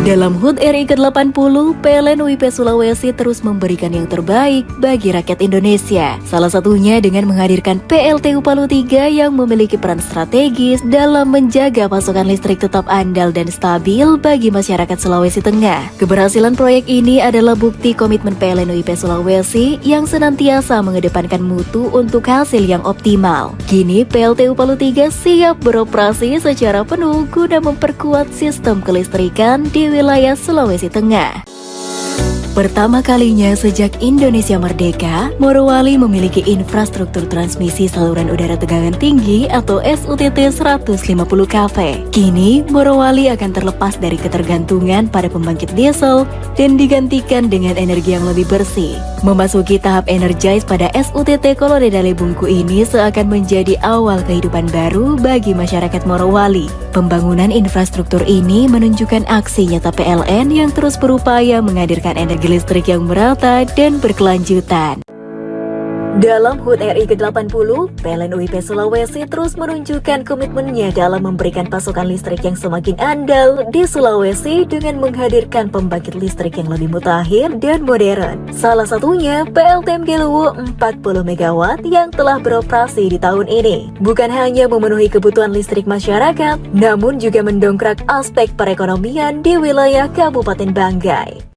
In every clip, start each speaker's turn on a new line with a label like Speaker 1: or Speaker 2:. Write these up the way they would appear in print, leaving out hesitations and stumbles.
Speaker 1: Dalam HUT RI ke-80, PLN UIP Sulawesi terus memberikan yang terbaik bagi rakyat Indonesia. Salah satunya dengan menghadirkan PLTU Palu 3 yang memiliki peran strategis dalam menjaga pasokan listrik tetap andal dan stabil bagi masyarakat Sulawesi Tengah. Keberhasilan proyek ini adalah bukti komitmen PLN UIP Sulawesi yang senantiasa mengedepankan mutu untuk hasil yang optimal. Kini PLTU Palu 3 siap beroperasi secara penuh guna memperkuat sistem kelistrikan di wilayah Sulawesi Tengah. Pertama kalinya sejak Indonesia merdeka, Morowali memiliki infrastruktur transmisi saluran udara tegangan tinggi atau SUTT 150 kV. Kini, Morowali akan terlepas dari ketergantungan pada pembangkit diesel dan digantikan dengan energi yang lebih bersih. Memasuki tahap energize pada SUTT Kolodedale Bungku ini seakan menjadi awal kehidupan baru bagi masyarakat Morowali. Pembangunan infrastruktur ini menunjukkan aksi nyata PLN yang terus berupaya menghadirkan energi listrik yang merata dan berkelanjutan. Dalam HUT RI ke-80, PLN UIP Sulawesi terus menunjukkan komitmennya dalam memberikan pasokan listrik yang semakin andal di Sulawesi dengan menghadirkan pembangkit listrik yang lebih mutakhir dan modern. Salah satunya PLTM Geluwu 40 MW yang telah beroperasi di tahun ini. Bukan hanya memenuhi kebutuhan listrik masyarakat, namun juga mendongkrak aspek perekonomian di wilayah Kabupaten Banggai.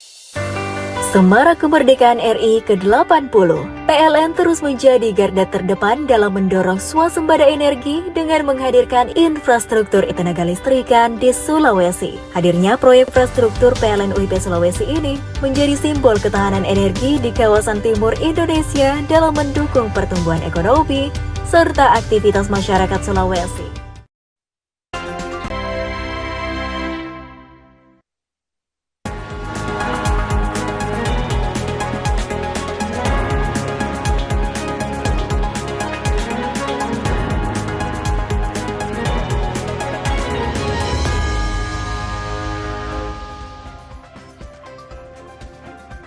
Speaker 1: Semarak Kemerdekaan RI ke-80, PLN terus menjadi garda terdepan dalam mendorong swasembada energi dengan menghadirkan infrastruktur tenaga listrikan di Sulawesi. Hadirnya proyek infrastruktur PLN UIP Sulawesi ini menjadi simbol ketahanan energi di kawasan timur Indonesia dalam mendukung pertumbuhan ekonomi serta aktivitas masyarakat Sulawesi.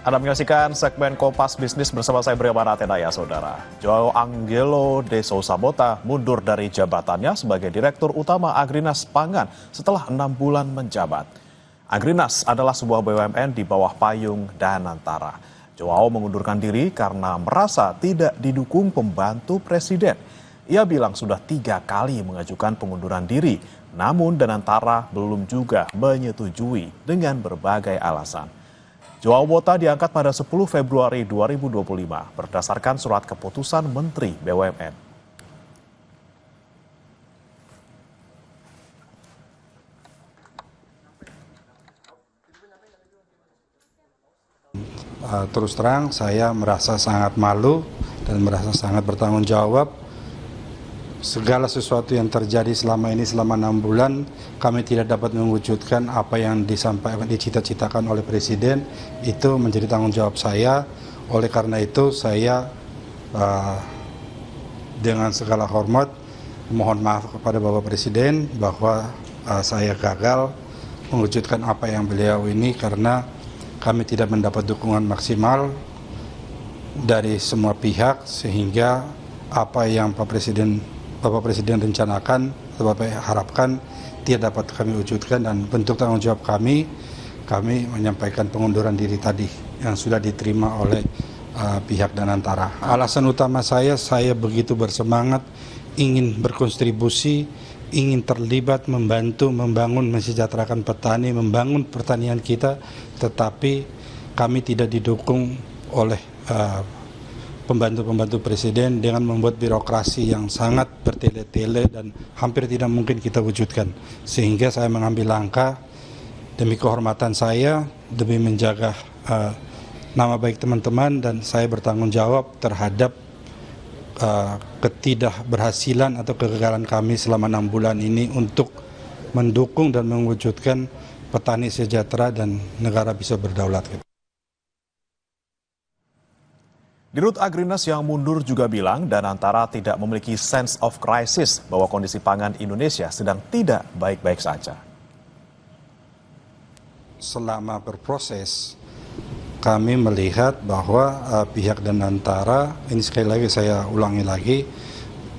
Speaker 2: Anda menyaksikan segmen Kompas Bisnis bersama saya Briamana Tenaya, saudara. Joao Angelo de Sousa Bota mundur dari jabatannya sebagai Direktur Utama Agrinas Pangan setelah 6 bulan menjabat. Agrinas adalah sebuah BUMN di bawah payung Danantara. Joao mengundurkan diri karena merasa tidak didukung pembantu presiden. Ia bilang sudah 3 kali mengajukan pengunduran diri, namun Danantara belum juga menyetujui dengan berbagai alasan. Joao Bota diangkat pada 10 Februari 2025 berdasarkan surat keputusan Menteri BUMN.
Speaker 3: Terus terang saya merasa sangat malu dan merasa sangat bertanggung jawab. Segala sesuatu yang terjadi selama ini, selama 6 bulan, kami tidak dapat mewujudkan apa yang disampaikan, dicita-citakan oleh Presiden. Itu menjadi tanggung jawab saya. Oleh karena itu, saya dengan segala hormat mohon maaf kepada Bapak Presiden bahwa saya gagal mewujudkan apa yang beliau ini karena kami tidak mendapat dukungan maksimal dari semua pihak, sehingga apa yang Bapak Presiden rencanakan, Bapak harapkan tidak dapat kami wujudkan. Dan bentuk tanggung jawab kami menyampaikan pengunduran diri tadi yang sudah diterima oleh pihak Danantara. Alasan utama saya begitu bersemangat, ingin berkontribusi, ingin terlibat, membantu, membangun, mensejahterakan petani, membangun pertanian kita, tetapi kami tidak didukung oleh pembantu-pembantu presiden dengan membuat birokrasi yang sangat bertele-tele dan hampir tidak mungkin kita wujudkan. Sehingga saya mengambil langkah demi kehormatan saya, demi menjaga nama baik teman-teman, dan saya bertanggung jawab terhadap ketidakberhasilan atau kegagalan kami selama 6 bulan ini untuk mendukung dan mewujudkan petani sejahtera dan negara bisa berdaulat.
Speaker 2: Dirut Agrinas yang mundur juga bilang Danantara tidak memiliki sense of crisis bahwa kondisi pangan Indonesia sedang tidak baik-baik saja.
Speaker 3: Selama berproses, kami melihat bahwa pihak Danantara, ini sekali lagi saya ulangi lagi,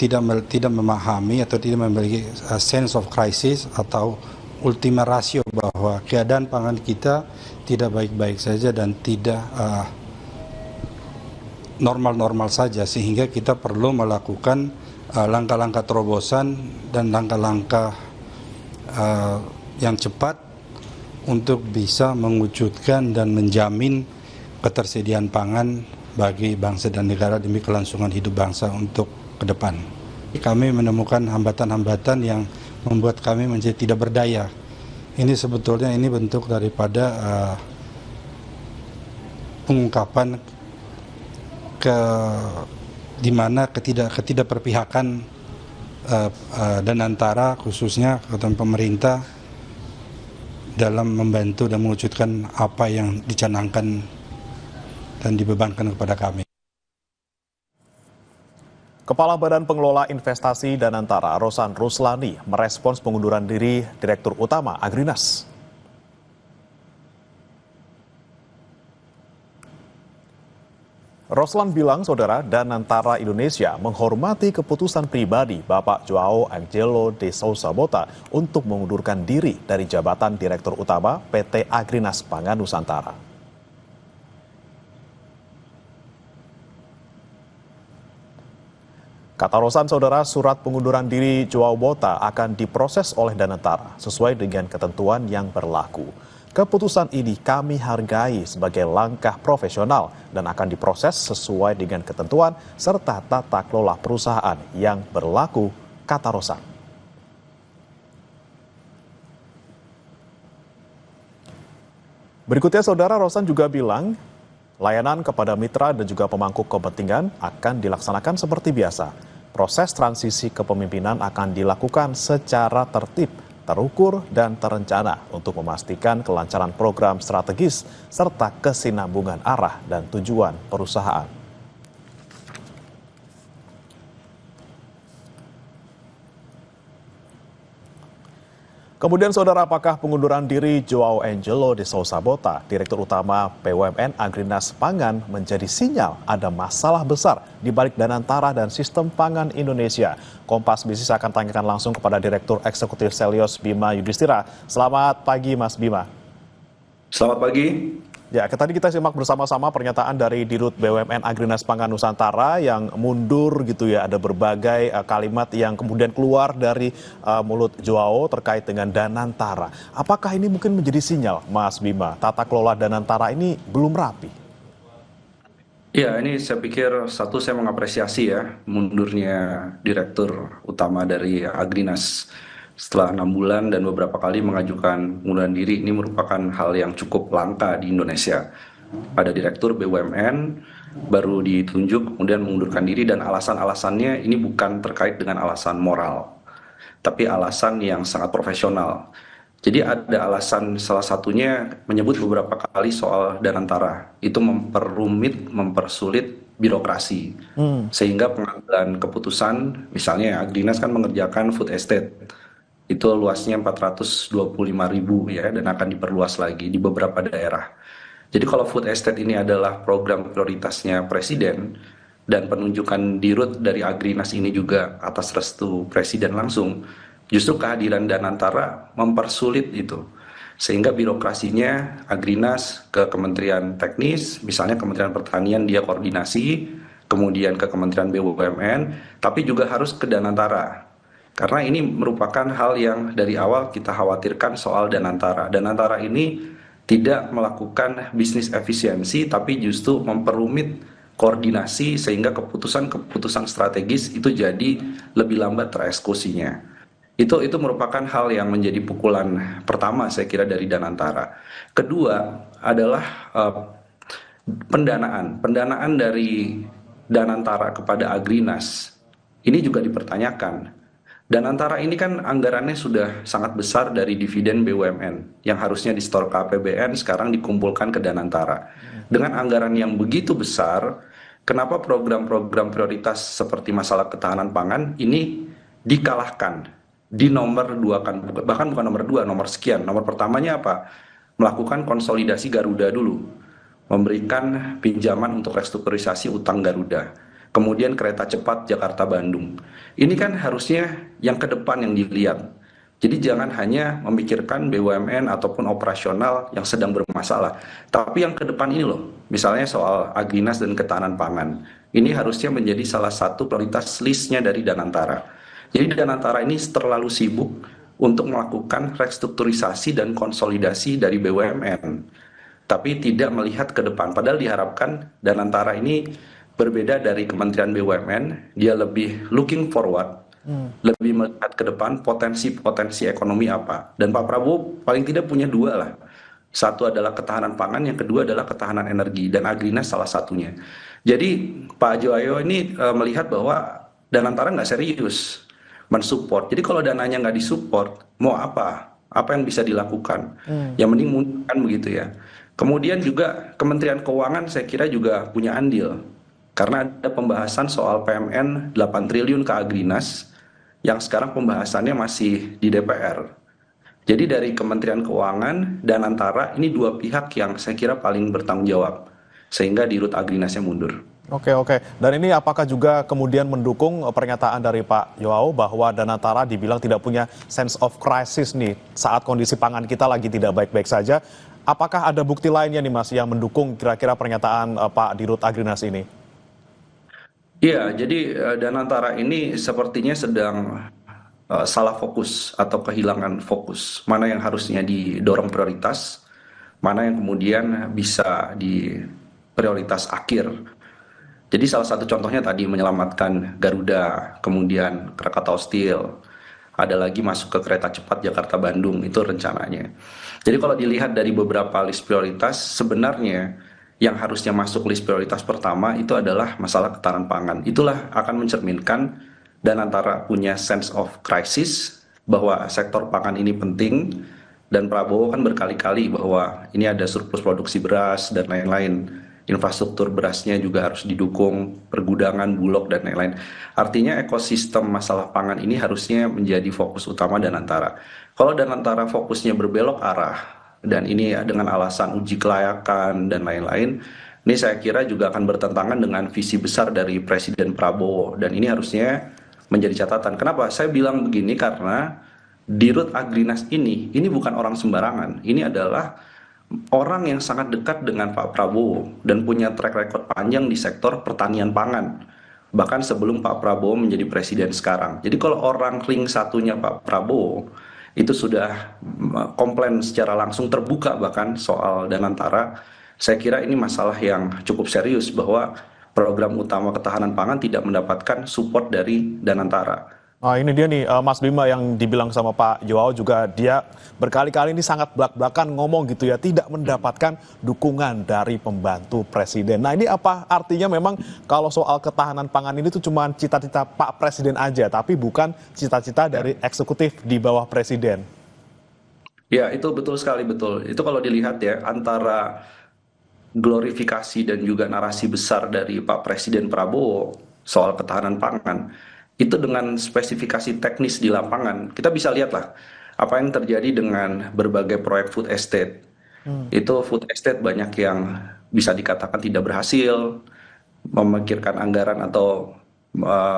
Speaker 3: tidak memahami atau tidak memiliki sense of crisis atau ultima ratio bahwa keadaan pangan kita tidak baik-baik saja dan tidak normal-normal saja, sehingga kita perlu melakukan langkah-langkah terobosan dan langkah-langkah yang cepat untuk bisa mewujudkan dan menjamin ketersediaan pangan bagi bangsa dan negara demi kelangsungan hidup bangsa untuk ke depan. Kami menemukan hambatan-hambatan yang membuat kami menjadi tidak berdaya. Ini sebetulnya bentuk daripada pengungkapan di mana ketidakperpihakan dan antara khususnya kekuatan pemerintah dalam membantu dan mewujudkan apa yang dicanangkan dan dibebankan kepada kami.
Speaker 2: Kepala Badan Pengelola Investasi Danantara, Rosan Ruslani, merespons pengunduran diri Direktur Utama Agrinas. Roslan bilang, saudara, Danantara Indonesia menghormati keputusan pribadi Bapak Joao Angelo de Sousa Bota untuk mengundurkan diri dari jabatan Direktur Utama PT Agrinas Pangan Nusantara. Kata Rosan, saudara, surat pengunduran diri Joao Bota akan diproses oleh Danantara sesuai dengan ketentuan yang berlaku. Keputusan ini kami hargai sebagai langkah profesional dan akan diproses sesuai dengan ketentuan serta tata kelola perusahaan yang berlaku, kata Rosan. Berikutnya, saudara, Rosan juga bilang layanan kepada mitra dan juga pemangku kepentingan akan dilaksanakan seperti biasa. Proses transisi kepemimpinan akan dilakukan secara tertib, terukur, dan terencana untuk memastikan kelancaran program strategis serta kesinambungan arah dan tujuan perusahaan. Kemudian, saudara, apakah pengunduran diri Joao Angelo de Sousa Bota, Direktur Utama BUMN Agrinas Pangan, menjadi sinyal ada masalah besar di balik Danantara dan sistem pangan Indonesia? Kompas Bisnis akan tanyakan langsung kepada Direktur Eksekutif Selyos Bima Yudhistira. Selamat pagi, Mas Bima.
Speaker 4: Selamat pagi.
Speaker 2: Ya, tadi kita simak bersama-sama pernyataan dari Dirut BUMN Agrinas Pangan Nusantara yang mundur gitu ya. Ada berbagai kalimat yang kemudian keluar dari mulut Joao terkait dengan Danantara. Apakah ini mungkin menjadi sinyal, Mas Bima, tata kelola Danantara ini belum rapi?
Speaker 4: Ya, ini saya pikir satu, saya mengapresiasi ya mundurnya Direktur Utama dari Agrinas. Setelah 6 bulan dan beberapa kali mengajukan pengunduran diri, ini merupakan hal yang cukup langka di Indonesia. Ada direktur BUMN baru ditunjuk kemudian mengundurkan diri, dan alasan-alasannya ini bukan terkait dengan alasan moral, tapi alasan yang sangat profesional. Jadi ada alasan, salah satunya menyebut beberapa kali soal Danantara, itu memperrumit, mempersulit birokrasi. Sehingga pengambilan keputusan, misalnya Agrinas kan mengerjakan food estate, itu luasnya 425.000 ya, dan akan diperluas lagi di beberapa daerah. Jadi kalau food estate ini adalah program prioritasnya Presiden, dan penunjukan dirut dari Agrinas ini juga atas restu Presiden langsung, justru kehadiran Danantara mempersulit itu. Sehingga birokrasinya Agrinas ke Kementerian Teknis, misalnya Kementerian Pertanian dia koordinasi, kemudian ke Kementerian BUMN, tapi juga harus ke Danantara. Karena ini merupakan hal yang dari awal kita khawatirkan soal Danantara. Danantara ini tidak melakukan bisnis efisiensi, tapi justru memperumit koordinasi sehingga keputusan-keputusan strategis itu jadi lebih lambat tereksekusinya. Itu merupakan hal yang menjadi pukulan pertama saya kira dari Danantara. Kedua adalah pendanaan dari Danantara kepada Agrinas. Ini juga dipertanyakan. Danantara ini kan anggarannya sudah sangat besar dari dividen BUMN yang harusnya disetor ke APBN, sekarang dikumpulkan ke Danantara. Dengan anggaran yang begitu besar, kenapa program-program prioritas seperti masalah ketahanan pangan ini dikalahkan, di nomor 2 kan, bahkan bukan nomor 2, nomor sekian. Nomor pertamanya apa? Melakukan konsolidasi Garuda dulu, memberikan pinjaman untuk restrukturisasi utang Garuda. Kemudian kereta cepat Jakarta-Bandung. Ini kan harusnya yang ke depan yang dilihat. Jadi jangan hanya memikirkan BUMN ataupun operasional yang sedang bermasalah, tapi yang ke depan ini loh, misalnya soal Agrinas dan ketahanan pangan. Ini harusnya menjadi salah satu prioritas listnya dari Danantara. Jadi Danantara ini terlalu sibuk untuk melakukan restrukturisasi dan konsolidasi dari BUMN, tapi tidak melihat ke depan. Padahal diharapkan Danantara ini berbeda dari Kementerian BUMN, dia lebih looking forward, lebih melihat ke depan potensi-potensi ekonomi apa. Dan Pak Prabowo paling tidak punya dua lah. Satu adalah ketahanan pangan, yang kedua adalah ketahanan energi, dan Agrinas salah satunya. Jadi Pak Joyo ini melihat bahwa Danantara nggak serius mensupport. Jadi kalau dananya nggak disupport, mau apa? Apa yang bisa dilakukan? Yang mending mundurkan begitu ya. Kemudian juga Kementerian Keuangan saya kira juga punya andil. Karena ada pembahasan soal PMN 8 triliun ke Agrinas yang sekarang pembahasannya masih di DPR. Jadi dari Kementerian Keuangan dan Danantara ini dua pihak yang saya kira paling bertanggung jawab sehingga di Rut Agrinasnya mundur.
Speaker 2: Oke, oke. Dan ini apakah juga kemudian mendukung pernyataan dari Pak Joao bahwa Danantara dibilang tidak punya sense of crisis nih saat kondisi pangan kita lagi tidak baik-baik saja. Apakah ada bukti lainnya nih Mas yang mendukung kira-kira pernyataan Pak Dirut Agrinas ini?
Speaker 4: Iya, jadi Danantara ini sepertinya sedang salah fokus atau kehilangan fokus. Mana yang harusnya didorong prioritas, mana yang kemudian bisa di prioritas akhir. Jadi salah satu contohnya tadi menyelamatkan Garuda, kemudian Krakatau Steel, ada lagi masuk ke kereta cepat Jakarta-Bandung, itu rencananya. Jadi kalau dilihat dari beberapa list prioritas, sebenarnya yang harusnya masuk list prioritas pertama itu adalah masalah ketahanan pangan. Itulah akan mencerminkan Danantara punya sense of crisis bahwa sektor pangan ini penting, dan Prabowo kan berkali-kali bahwa ini ada surplus produksi beras dan lain-lain. Infrastruktur berasnya juga harus didukung, pergudangan, bulog dan lain-lain. Artinya ekosistem masalah pangan ini harusnya menjadi fokus utama Danantara. Kalau Danantara fokusnya berbelok arah, dan ini dengan alasan uji kelayakan dan lain-lain, ini saya kira juga akan bertentangan dengan visi besar dari Presiden Prabowo, dan ini harusnya menjadi catatan. Kenapa? Saya bilang begini karena Dirut Agrinas ini bukan orang sembarangan. Ini adalah orang yang sangat dekat dengan Pak Prabowo dan punya track record panjang di sektor pertanian pangan. Bahkan sebelum Pak Prabowo menjadi presiden sekarang. Jadi kalau orang ring satunya Pak Prabowo itu sudah komplain secara langsung terbuka bahkan soal Danantara, saya kira ini masalah yang cukup serius bahwa program utama ketahanan pangan tidak mendapatkan support dari Danantara.
Speaker 2: Nah, ini dia nih Mas Bima yang dibilang sama Pak Joao juga, dia berkali-kali ini sangat belak-belakan ngomong gitu ya, tidak mendapatkan dukungan dari pembantu presiden. Nah ini apa artinya memang kalau soal ketahanan pangan ini tuh cuma cita-cita Pak Presiden aja, tapi bukan cita-cita dari eksekutif di bawah presiden.
Speaker 4: Ya itu betul sekali, betul. Itu kalau dilihat ya antara glorifikasi dan juga narasi besar dari Pak Presiden Prabowo soal ketahanan pangan, itu dengan spesifikasi teknis di lapangan, kita bisa lihatlah apa yang terjadi dengan berbagai proyek food estate. Itu food estate banyak yang bisa dikatakan tidak berhasil, memikirkan anggaran atau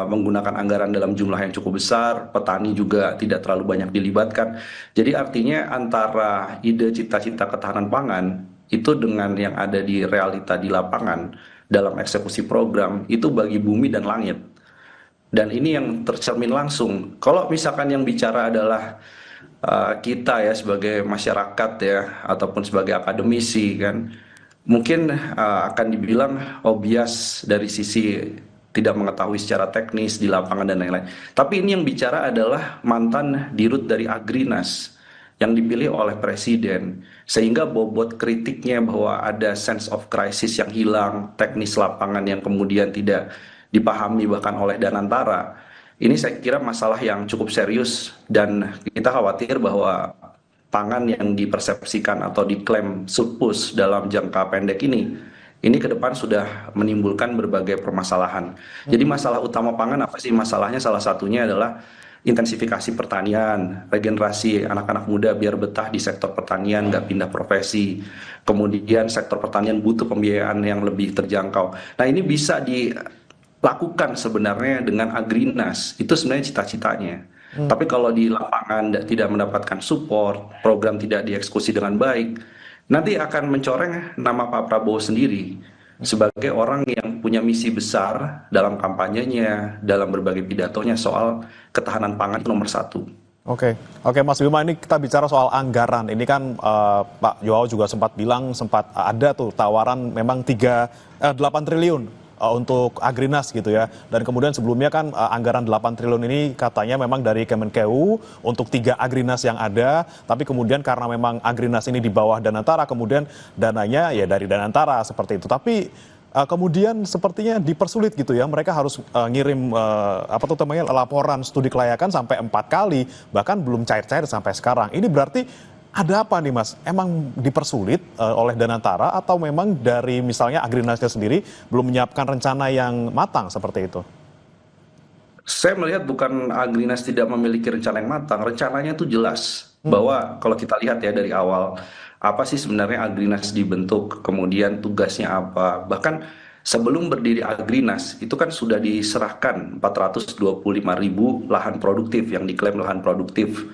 Speaker 4: menggunakan anggaran dalam jumlah yang cukup besar, petani juga tidak terlalu banyak dilibatkan. Jadi artinya antara ide cita-cita ketahanan pangan itu dengan yang ada di realita di lapangan dalam eksekusi program itu bagi bumi dan langit. Dan ini yang tercermin langsung. Kalau misalkan yang bicara adalah kita ya sebagai masyarakat ya ataupun sebagai akademisi kan, mungkin akan dibilang bias dari sisi tidak mengetahui secara teknis di lapangan dan lain-lain. Tapi ini yang bicara adalah mantan dirut dari Agrinas yang dipilih oleh presiden, sehingga bobot kritiknya bahwa ada sense of crisis yang hilang, teknis lapangan yang kemudian tidak dipahami bahkan oleh Danantara, ini saya kira masalah yang cukup serius, dan kita khawatir bahwa pangan yang dipersepsikan atau diklaim surplus dalam jangka pendek ini ke depan sudah menimbulkan berbagai permasalahan. Jadi masalah utama pangan apa sih? Masalahnya salah satunya adalah intensifikasi pertanian, regenerasi anak-anak muda biar betah di sektor pertanian, nggak pindah profesi. Kemudian sektor pertanian butuh pembiayaan yang lebih terjangkau. Nah ini bisa dilakukan sebenarnya dengan Agrinas, itu sebenarnya cita-citanya. Tapi kalau di lapangan tidak mendapatkan support, program tidak dieksekusi dengan baik, nanti akan mencoreng nama Pak Prabowo sendiri sebagai orang yang punya misi besar dalam kampanyenya, dalam berbagai pidatonya soal ketahanan pangan itu nomor satu.
Speaker 2: Oke, Mas Bima, ini kita bicara soal anggaran. Ini kan Pak Joao juga sempat bilang, sempat ada tuh tawaran memang 8 triliun untuk Agrinas gitu ya. Dan kemudian sebelumnya kan anggaran 8 triliun ini katanya memang dari Kemenkeu untuk 3 Agrinas yang ada. Tapi kemudian karena memang Agrinas ini di bawah Danantara, kemudian dananya ya dari Danantara seperti itu. Tapi kemudian sepertinya dipersulit gitu ya. Mereka harus ngirim laporan studi kelayakan sampai 4 kali. Bahkan belum cair-cair sampai sekarang. Ini berarti ada apa nih Mas? Emang dipersulit oleh Danantara atau memang dari misalnya Agrinasnya sendiri belum menyiapkan rencana yang matang seperti itu?
Speaker 4: Saya melihat bukan Agrinas tidak memiliki rencana yang matang, rencananya itu jelas. Bahwa kalau kita lihat ya dari awal, apa sih sebenarnya Agrinas dibentuk, kemudian tugasnya apa. Bahkan sebelum berdiri Agrinas, itu kan sudah diserahkan 425.000 lahan produktif yang diklaim lahan produktif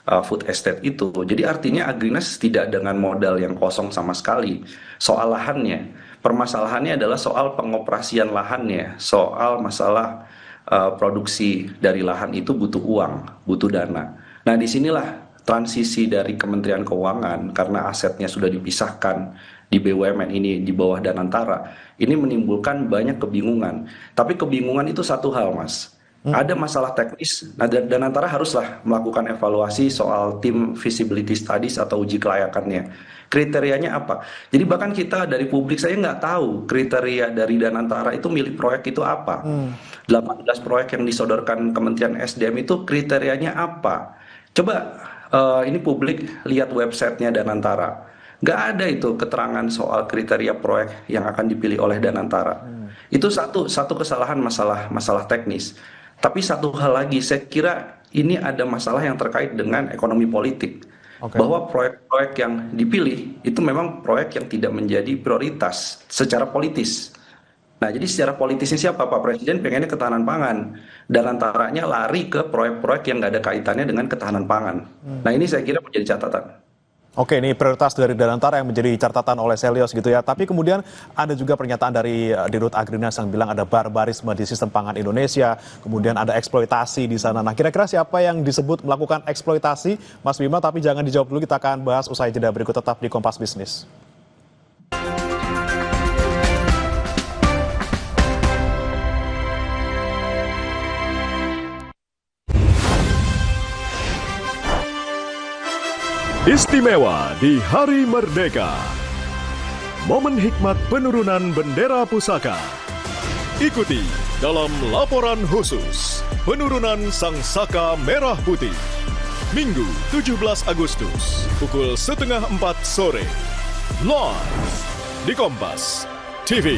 Speaker 4: food estate itu. Jadi artinya Agrinas tidak dengan modal yang kosong sama sekali. Soal lahannya, permasalahannya adalah soal pengoperasian lahannya, soal masalah produksi dari lahan itu butuh uang, butuh dana. Nah disinilah transisi dari Kementerian Keuangan karena asetnya sudah dipisahkan di BUMN ini di bawah Danantara. Ini menimbulkan banyak kebingungan. Tapi kebingungan itu satu hal, Mas. Ada masalah teknis, nah Danantara haruslah melakukan evaluasi soal tim feasibility studies atau uji kelayakannya. Kriterianya apa? Jadi bahkan kita dari publik saya nggak tahu kriteria dari Danantara itu milik proyek itu apa. 18 proyek yang disodorkan Kementerian SDM itu kriterianya apa? Coba ini publik lihat websitenya Danantara. Nggak ada itu keterangan soal kriteria proyek yang akan dipilih oleh Danantara. Itu satu kesalahan masalah teknis. Tapi satu hal lagi, saya kira ini ada masalah yang terkait dengan ekonomi politik. Bahwa proyek-proyek yang dipilih itu memang proyek yang tidak menjadi prioritas secara politis. Nah, jadi secara politisnya siapa? Pak Presiden pengennya ketahanan pangan. Dan antaranya lari ke proyek-proyek yang nggak ada kaitannya dengan ketahanan pangan. Nah, ini saya kira menjadi catatan.
Speaker 2: Oke, ini prioritas dari Danantara yang menjadi catatan oleh Selyos gitu ya. Tapi kemudian ada juga pernyataan dari Dirut Agrinas yang bilang ada barbarisme di sistem pangan Indonesia, kemudian ada eksploitasi di sana. Nah, kira-kira siapa yang disebut melakukan eksploitasi, Mas Bima? Tapi jangan dijawab dulu, kita akan bahas usai jeda berikut, tetap di Kompas Bisnis.
Speaker 5: Istimewa di Hari Merdeka. Momen hikmat penurunan bendera pusaka. Ikuti dalam laporan khusus penurunan Sang Saka Merah Putih. Minggu 17 Agustus pukul 3:30 sore. Live di Kompas TV.